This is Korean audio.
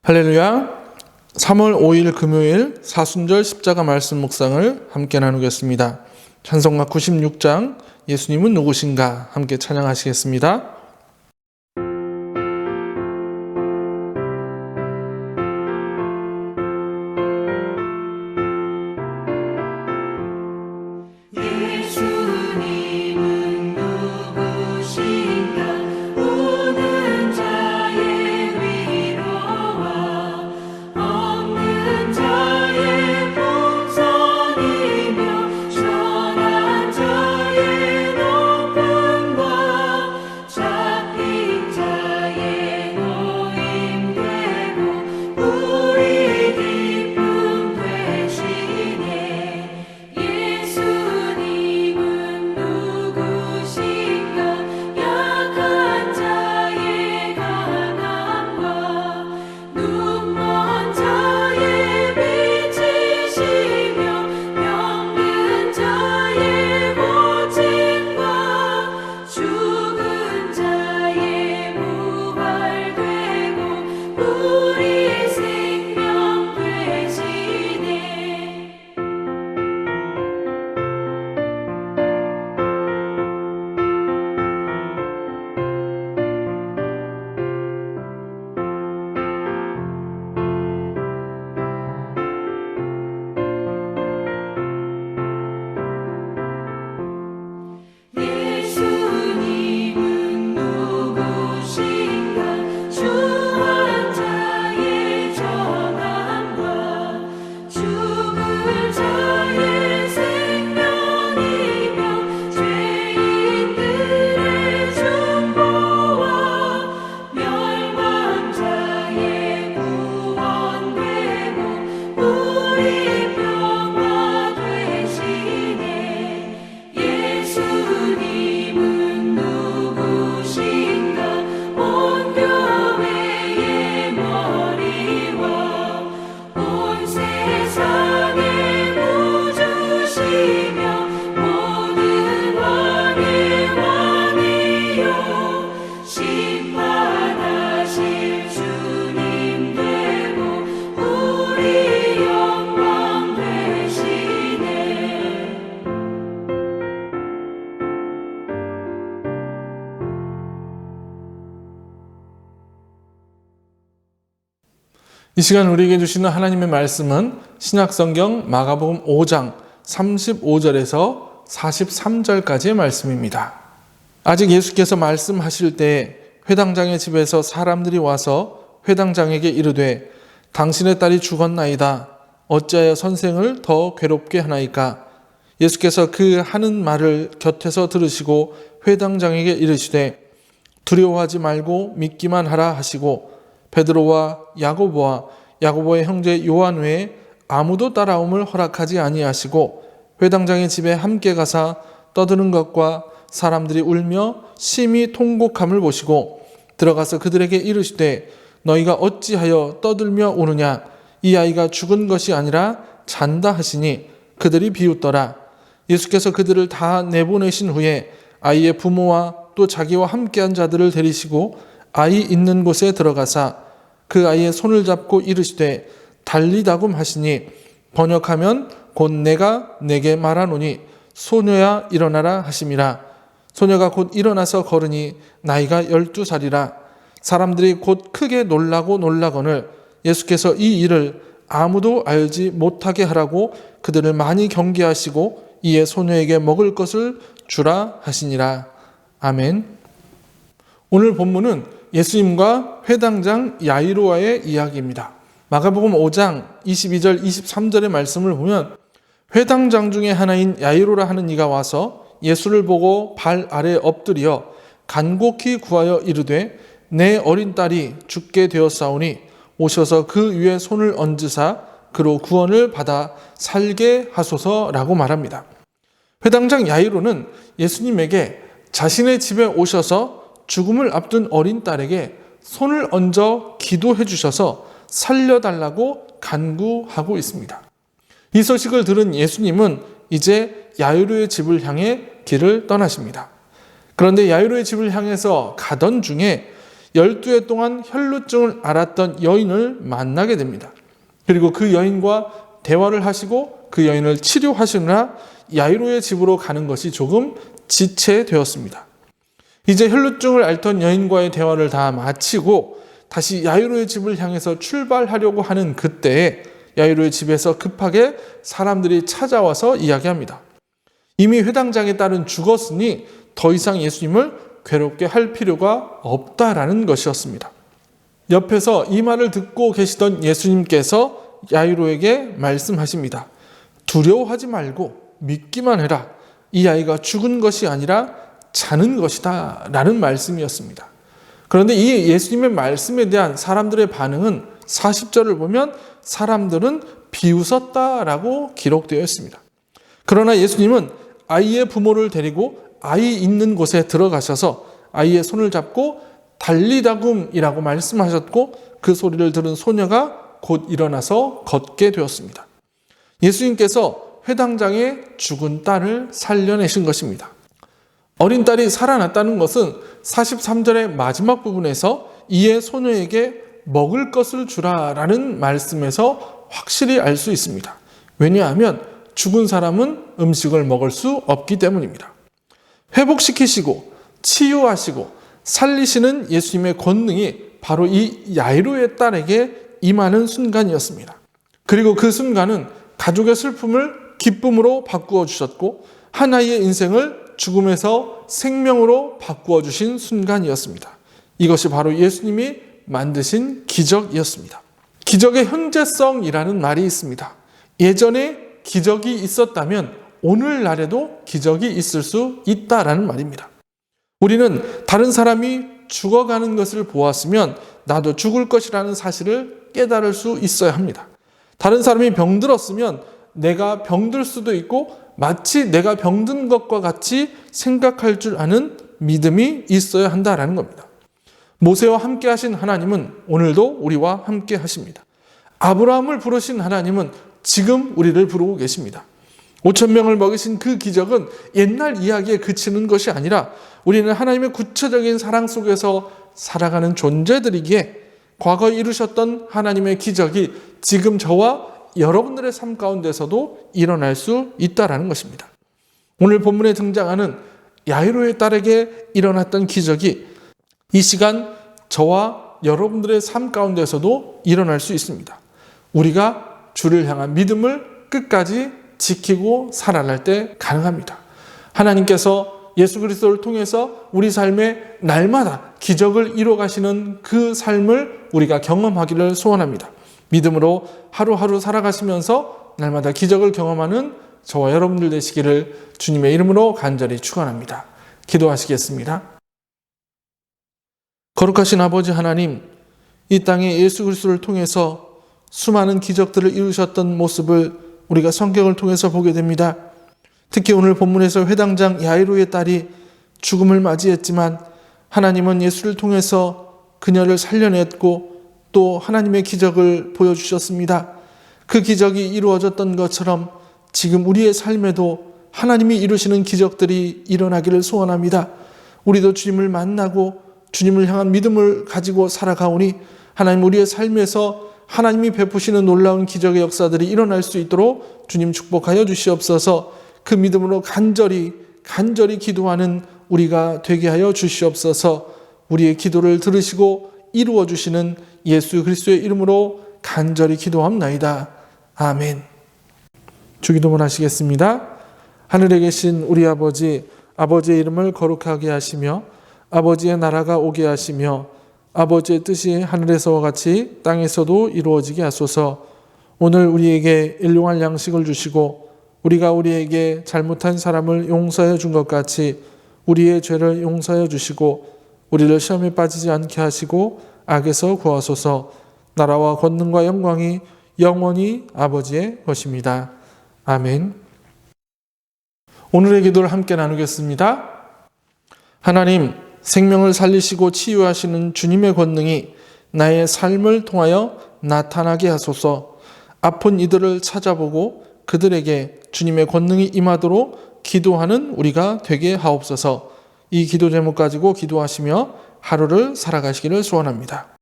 할렐루야. 3월 5일 금요일 사순절 십자가 말씀 묵상을 함께 나누겠습니다. 찬송가 96장 예수님은 누구신가 함께 찬양하시겠습니다. 이 시간 우리에게 주시는 하나님의 말씀은 신약성경 마가복음 5장 35절에서 43절까지의 말씀입니다. 아직 예수께서 말씀하실 때 회당장의 집에서 사람들이 와서 회당장에게 이르되 당신의 딸이 죽었나이다. 어찌하여 선생을 더 괴롭게 하나이까? 예수께서 그 하는 말을 곁에서 들으시고 회당장에게 이르시되 두려워하지 말고 믿기만 하라 하시고 베드로와 야고보의 형제 요한 외에 아무도 따라옴을 허락하지 아니하시고 회당장의 집에 함께 가사 떠드는 것과 사람들이 울며 심히 통곡함을 보시고 들어가서 그들에게 이르시되 너희가 어찌하여 떠들며 우느냐? 이 아이가 죽은 것이 아니라 잔다 하시니 그들이 비웃더라. 예수께서 그들을 다 내보내신 후에 아이의 부모와 또 자기와 함께한 자들을 데리시고 아이 있는 곳에 들어가사 그 아이의 손을 잡고 이르시되 달리다굼 하시니 번역하면 곧 내가 내게 말하노니 소녀야 일어나라 하심이라. 소녀가 곧 일어나서 걸으니 나이가 12살이라. 사람들이 곧 크게 놀라거늘 예수께서 이 일을 아무도 알지 못하게 하라고 그들을 많이 경계하시고 이에 소녀에게 먹을 것을 주라 하시니라. 아멘. 오늘 본문은 예수님과 회당장 야이로와의 이야기입니다. 마가복음 5장 22절 23절의 말씀을 보면 회당장 중에 하나인 야이로라 하는 이가 와서 예수를 보고 발 아래 엎드려 간곡히 구하여 이르되 내 어린 딸이 죽게 되었사오니 오셔서 그 위에 손을 얹으사 그로 구원을 받아 살게 하소서라고 말합니다. 회당장 야이로는 예수님에게 자신의 집에 오셔서 죽음을 앞둔 어린 딸에게 손을 얹어 기도해 주셔서 살려달라고 간구하고 있습니다. 이 소식을 들은 예수님은 이제 야이로의 집을 향해 길을 떠나십니다. 그런데 야이로의 집을 향해서 가던 중에 12해 동안 혈루증을 앓았던 여인을 만나게 됩니다. 그리고 그 여인과 대화를 하시고 그 여인을 치료하시느라 야이로의 집으로 가는 것이 조금 지체되었습니다. 이제 혈루증을 앓던 여인과의 대화를 다 마치고 다시 야이로의 집을 향해서 출발하려고 하는 그때에 야이로의 집에서 급하게 사람들이 찾아와서 이야기합니다. 이미 회당장의 딸은 죽었으니 더 이상 예수님을 괴롭게 할 필요가 없다라는 것이었습니다. 옆에서 이 말을 듣고 계시던 예수님께서 야이로에게 말씀하십니다. 두려워하지 말고 믿기만 해라. 이 아이가 죽은 것이 아니라 자는 것이다 라는 말씀이었습니다. 그런데 이 예수님의 말씀에 대한 사람들의 반응은 40절을 보면 사람들은 비웃었다라고 기록되어 있습니다. 그러나 예수님은 아이의 부모를 데리고 아이 있는 곳에 들어가셔서 아이의 손을 잡고 달리다굼이라고 말씀하셨고 그 소리를 들은 소녀가 곧 일어나서 걷게 되었습니다. 예수님께서 회당장의 죽은 딸을 살려내신 것입니다. 어린 딸이 살아났다는 것은 43절의 마지막 부분에서 이에 소녀에게 먹을 것을 주라라는 말씀에서 확실히 알 수 있습니다. 왜냐하면 죽은 사람은 음식을 먹을 수 없기 때문입니다. 회복시키시고 치유하시고 살리시는 예수님의 권능이 바로 이 야이로의 딸에게 임하는 순간이었습니다. 그리고 그 순간은 가족의 슬픔을 기쁨으로 바꾸어 주셨고 한 아이의 인생을 죽음에서 생명으로 바꾸어 주신 순간이었습니다. 이것이 바로 예수님이 만드신 기적이었습니다. 기적의 현재성이라는 말이 있습니다. 예전에 기적이 있었다면 오늘날에도 기적이 있을 수 있다라는 말입니다. 우리는 다른 사람이 죽어가는 것을 보았으면 나도 죽을 것이라는 사실을 깨달을 수 있어야 합니다. 다른 사람이 병들었으면 내가 병들 수도 있고 마치 내가 병든 것과 같이 생각할 줄 아는 믿음이 있어야 한다라는 겁니다. 모세와 함께 하신 하나님은 오늘도 우리와 함께 하십니다. 아브라함을 부르신 하나님은 지금 우리를 부르고 계십니다. 5,000명을 먹이신 그 기적은 옛날 이야기에 그치는 것이 아니라 우리는 하나님의 구체적인 사랑 속에서 살아가는 존재들이기에 과거에 이루셨던 하나님의 기적이 지금 저와 여러분들의 삶 가운데서도 일어날 수 있다는 것입니다. 오늘 본문에 등장하는 야이로의 딸에게 일어났던 기적이 이 시간 저와 여러분들의 삶 가운데서도 일어날 수 있습니다. 우리가 주를 향한 믿음을 끝까지 지키고 살아날 때 가능합니다. 하나님께서 예수 그리스도를 통해서 우리 삶에 날마다 기적을 이뤄가시는 그 삶을 우리가 경험하기를 소원합니다. 믿음으로 하루하루 살아가시면서 날마다 기적을 경험하는 저와 여러분들 되시기를 주님의 이름으로 간절히 축원합니다. 기도하시겠습니다. 거룩하신 아버지 하나님, 이 땅에 예수 그리스도를 통해서 수많은 기적들을 이루셨던 모습을 우리가 성경을 통해서 보게 됩니다. 특히 오늘 본문에서 회당장 야이로의 딸이 죽음을 맞이했지만 하나님은 예수를 통해서 그녀를 살려냈고 또 하나님의 기적을 보여주셨습니다. 그 기적이 이루어졌던 것처럼 지금 우리의 삶에도 하나님이 이루시는 기적들이 일어나기를 소원합니다. 우리도 주님을 만나고 주님을 향한 믿음을 가지고 살아가오니 하나님 우리의 삶에서 하나님이 베푸시는 놀라운 기적의 역사들이 일어날 수 있도록 주님 축복하여 주시옵소서. 그 믿음으로 간절히 기도하는 우리가 되게 하여 주시옵소서. 우리의 기도를 들으시고 이루어 주시는 예수 그리스도의 이름으로 간절히 기도합나이다. 아멘. 주기도문 하시겠습니다. 하늘에 계신 우리 아버지, 아버지의 이름을 거룩하게 하시며 아버지의 나라가 오게 하시며 아버지의 뜻이 하늘에서와 같이 땅에서도 이루어지게 하소서. 오늘 우리에게 일용할 양식을 주시고 우리가 우리에게 잘못한 사람을 용서해 준 것 같이 우리의 죄를 용서해 주시고 우리를 시험에 빠지지 않게 하시고 악에서 구하소서. 나라와 권능과 영광이 영원히 아버지의 것입니다. 아멘. 오늘의 기도를 함께 나누겠습니다. 하나님, 생명을 살리시고 치유하시는 주님의 권능이 나의 삶을 통하여 나타나게 하소서. 아픈 이들을 찾아보고 그들에게 주님의 권능이 임하도록 기도하는 우리가 되게 하옵소서. 이 기도 제목 가지고 기도하시며 하루를 살아가시기를 소원합니다.